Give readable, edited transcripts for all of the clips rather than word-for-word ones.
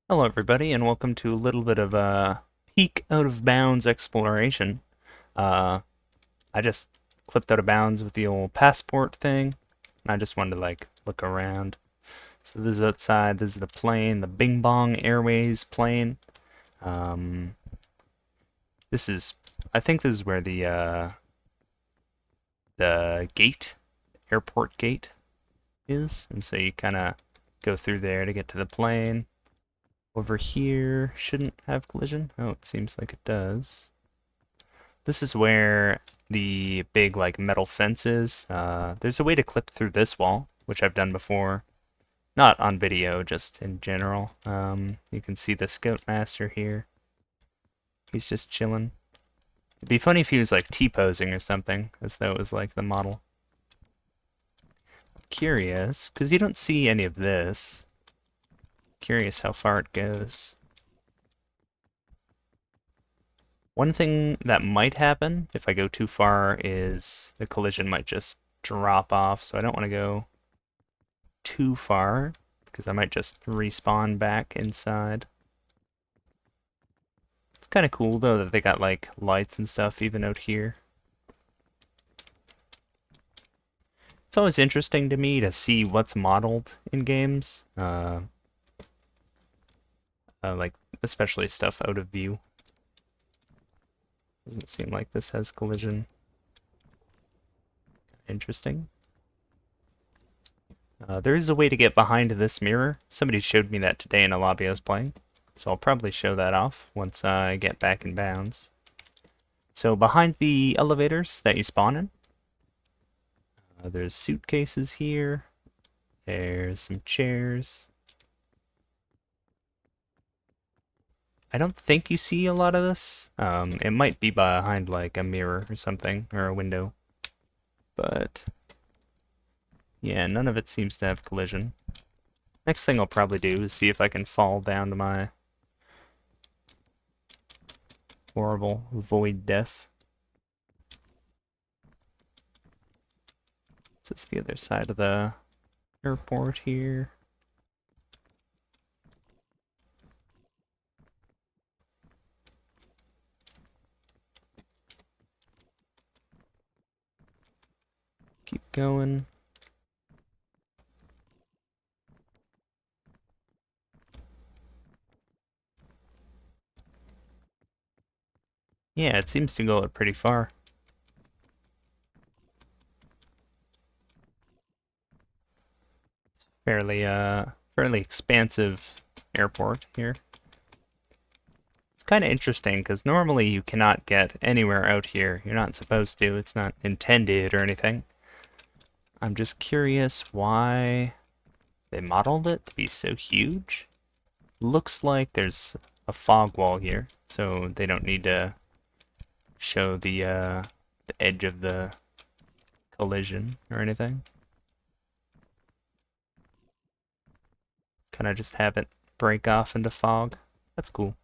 Hello, everybody, and welcome to a little bit of a peek out of bounds exploration. Uh, I just clipped out of bounds with the old passport thing, and I just wanted to look around. So this is outside. This is the plane, the Bing Bong Airways plane. Um, this is, I think this is where the gate, airport gate, is, and so you kind of go through there to get to the plane. Over here shouldn't have collision. Oh, it seems like it does. This is where the big metal fence is. There's a way to clip through this wall, which I've done before. Not on video, just in general. You can see the Scoutmaster here. He's just chilling. It'd be funny if he was like T-posing or something, as though it was like the model. Curious, because you don't see any of this. Curious how far it goes. One thing that might happen if I go too far is the collision might just drop off, so I don't want to go too far because I might just respawn back inside. It's kind of cool though that they got like lights and stuff even out here. It's always interesting to me to see what's modeled in games, like especially stuff out of view. Doesn't seem like this has collision. Interesting. There is a way to get behind this mirror. Somebody showed me that today in a lobby I was playing. So I'll probably show that off once I get back in bounds. So behind the elevators that you spawn in, there's suitcases here. There's some chairs. I don't think you see a lot of this. It might be behind like a mirror or something, or a window. But yeah, none of it seems to have collision. Next thing I'll probably do is see if I can fall down to my horrible void death. This is the other side of the airport here. Keep going. Yeah, it seems to go pretty far. It's fairly expansive airport here. It's kind of interesting because normally you cannot get anywhere out here. You're not supposed to. It's not intended or anything. I'm just curious why they modeled it to be so huge. Looks like there's a fog wall here, so they don't need to show the edge of the collision or anything. Kind of just have it break off into fog. That's cool.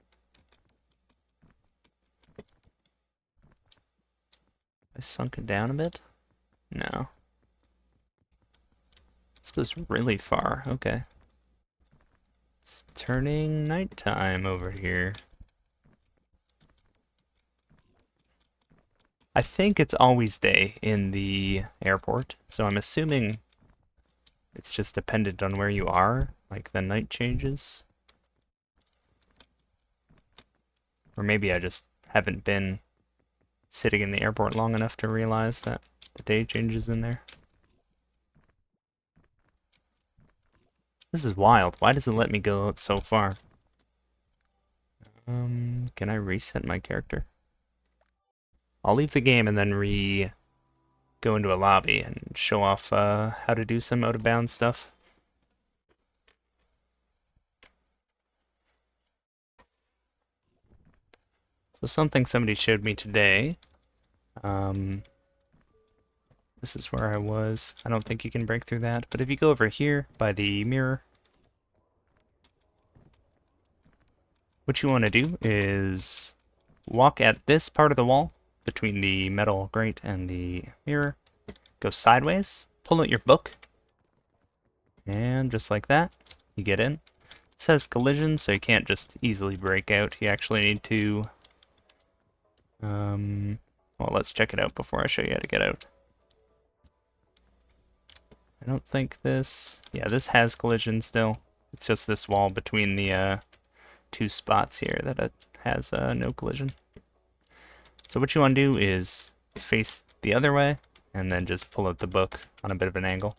I sunk it down a bit? No. This goes really far. Okay. It's turning nighttime over here. I think it's always day in the airport, so I'm assuming it's just dependent on where you are, like the night changes. Or maybe I just haven't been sitting in the airport long enough to realize that the day changes in there. This is wild. Why does it let me go out so far? Can I reset my character? I'll leave the game and then go into a lobby and show off how to do some out-of-bounds stuff. So something somebody showed me today. This is where I was. I don't think you can break through that, but if you go over here by the mirror, what you want to do is walk at this part of the wall between the metal grate and the mirror, go sideways, pull out your book, and just like that, you get in. It says collision, so you can't just easily break out. You actually need to... well, let's check it out before I show you how to get out. I don't think this... Yeah, this has collision still. It's just this wall between the two spots here that it has no collision. So what you want to do is face the other way, and then just pull out the book on a bit of an angle.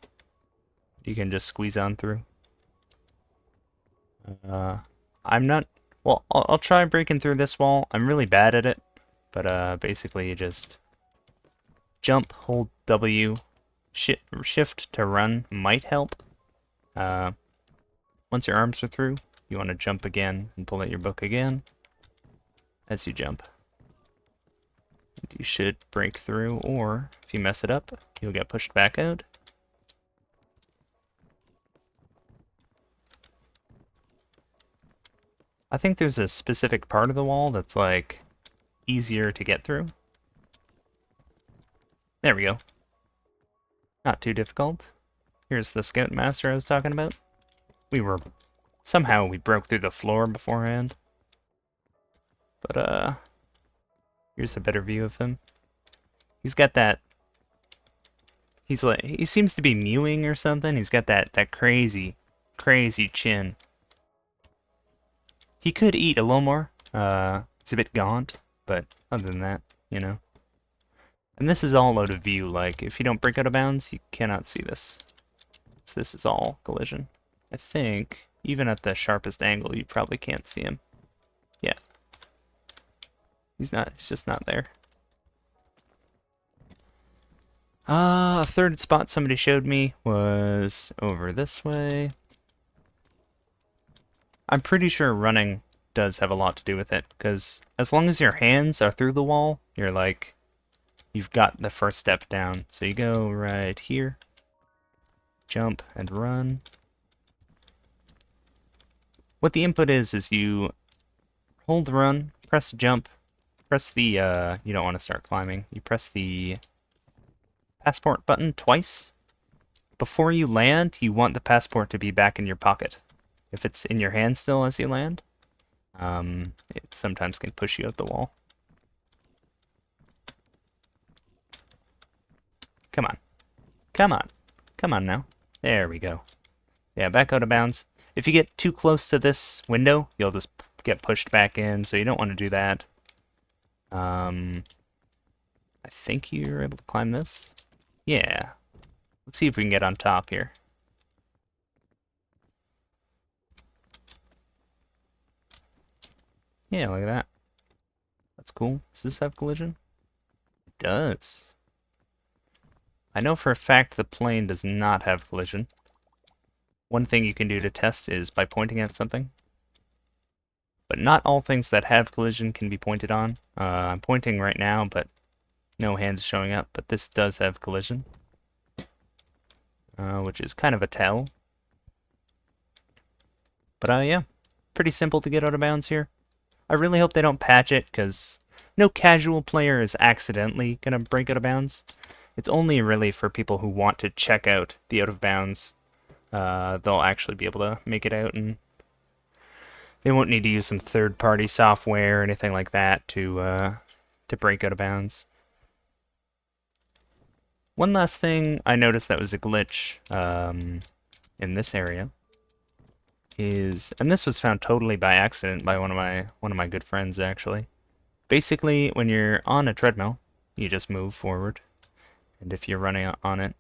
You can just squeeze on through. I'm not... Well, I'll try breaking through this wall. I'm really bad at it, but basically you just jump, hold W, shift to run might help. Once your arms are through, you want to jump again and pull out your book again as you jump. And you should break through, or if you mess it up, you'll get pushed back out. I think there's a specific part of the wall that's like easier to get through. There we go. Not too difficult. Here's the Scoutmaster I was talking about. Somehow we broke through the floor beforehand. But here's a better view of him. He's got that... he seems to be mewing or something. He's got that crazy chin. He could eat a little more. He's a bit gaunt, but other than that, you know. And this is all out of view, like, if you don't break out of bounds, you cannot see this. So this is all collision. I think, even at the sharpest angle, you probably can't see him. Yeah. He's just not there. A third spot somebody showed me was over this way. I'm pretty sure running does have a lot to do with it, because as long as your hands are through the wall, you've got the first step down. So you go right here, jump and run. What the input is you hold run, press jump, press the, you don't want to start climbing, you press the passport button twice. Before you land, you want the passport to be back in your pocket. If it's in your hand still as you land, it sometimes can push you out the wall. Come on. Come on. Come on now. There we go. Yeah, back out of bounds. If you get too close to this window, you'll just get pushed back in, so you don't want to do that. I think you're able to climb this. Yeah. Let's see if we can get on top here. Yeah, look at that. That's cool. Does this have collision? It does. I know for a fact the plane does not have collision. One thing you can do to test is by pointing at something. But not all things that have collision can be pointed on. I'm pointing right now, but no hand is showing up. But this does have collision, which is kind of a tell. But yeah, pretty simple to get out of bounds here. I really hope they don't patch it, because no casual player is accidentally going to break out of bounds. It's only really for people who want to check out the out of bounds. They'll actually be able to make it out, and they won't need to use some third-party software or anything like that to break out of bounds. One last thing I noticed that was a glitch in this area is, and this was found totally by accident by one of my good friends actually. Basically, when you're on a treadmill, you just move forward, and if you're running on it,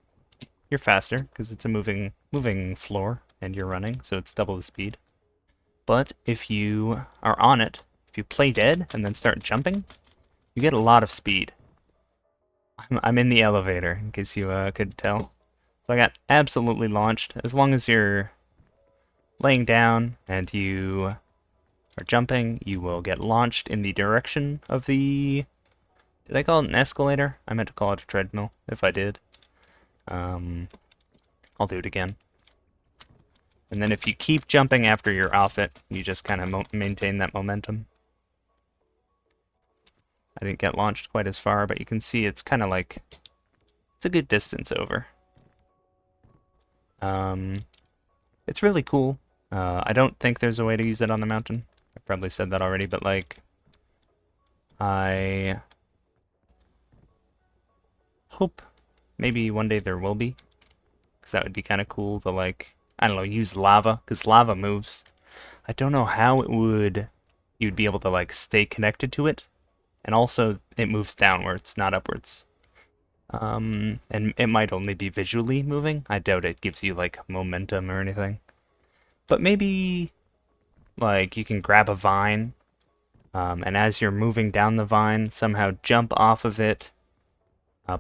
you're faster because it's a moving floor and you're running, so it's double the speed. But if you are on it, if you play dead and then start jumping, you get a lot of speed. I'm in the elevator, in case you could tell. So I got absolutely launched. As long as you're laying down and you are jumping, you will get launched in the direction of the... Did I call it an escalator? I meant to call it a treadmill, if I did. I'll do it again. And then if you keep jumping after you're off it, you just kind of maintain that momentum. I didn't get launched quite as far, but you can see it's kind of like... It's a good distance over. It's really cool. I don't think there's a way to use it on the mountain. I probably said that already, but like, I hope maybe one day there will be, because that would be kind of cool to like, I don't know, use lava, because lava moves. I don't know how you'd be able to like stay connected to it, and also it moves downwards, not upwards. And it might only be visually moving. I doubt it gives you like momentum or anything. But maybe like you can grab a vine, and as you're moving down the vine, somehow jump off of it,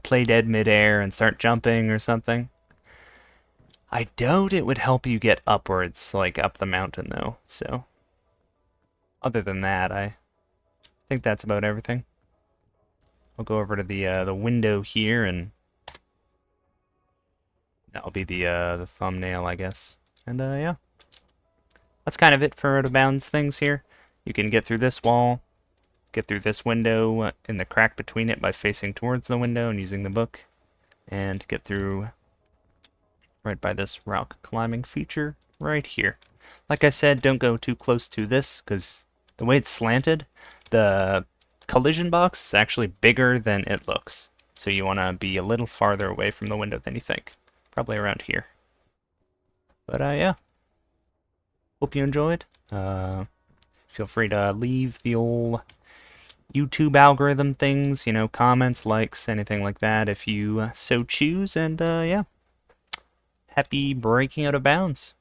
play dead midair and start jumping or something. I doubt it would help you get upwards, like up the mountain though. So other than that, I think that's about everything. I'll go over to the window here, and that'll be the thumbnail, I guess. And yeah, that's kind of it for out of bounds things here. You can get through this wall, get through this window in the crack between it by facing towards the window and using the book, and get through right by this rock climbing feature right here. Like I said, don't go too close to this, because the way it's slanted, the collision box is actually bigger than it looks. So you want to be a little farther away from the window than you think. Probably around here. But yeah. Hope you enjoyed. Feel free to leave the old YouTube algorithm things, you know, comments, likes, anything like that if you so choose. And yeah. Happy breaking out of bounds.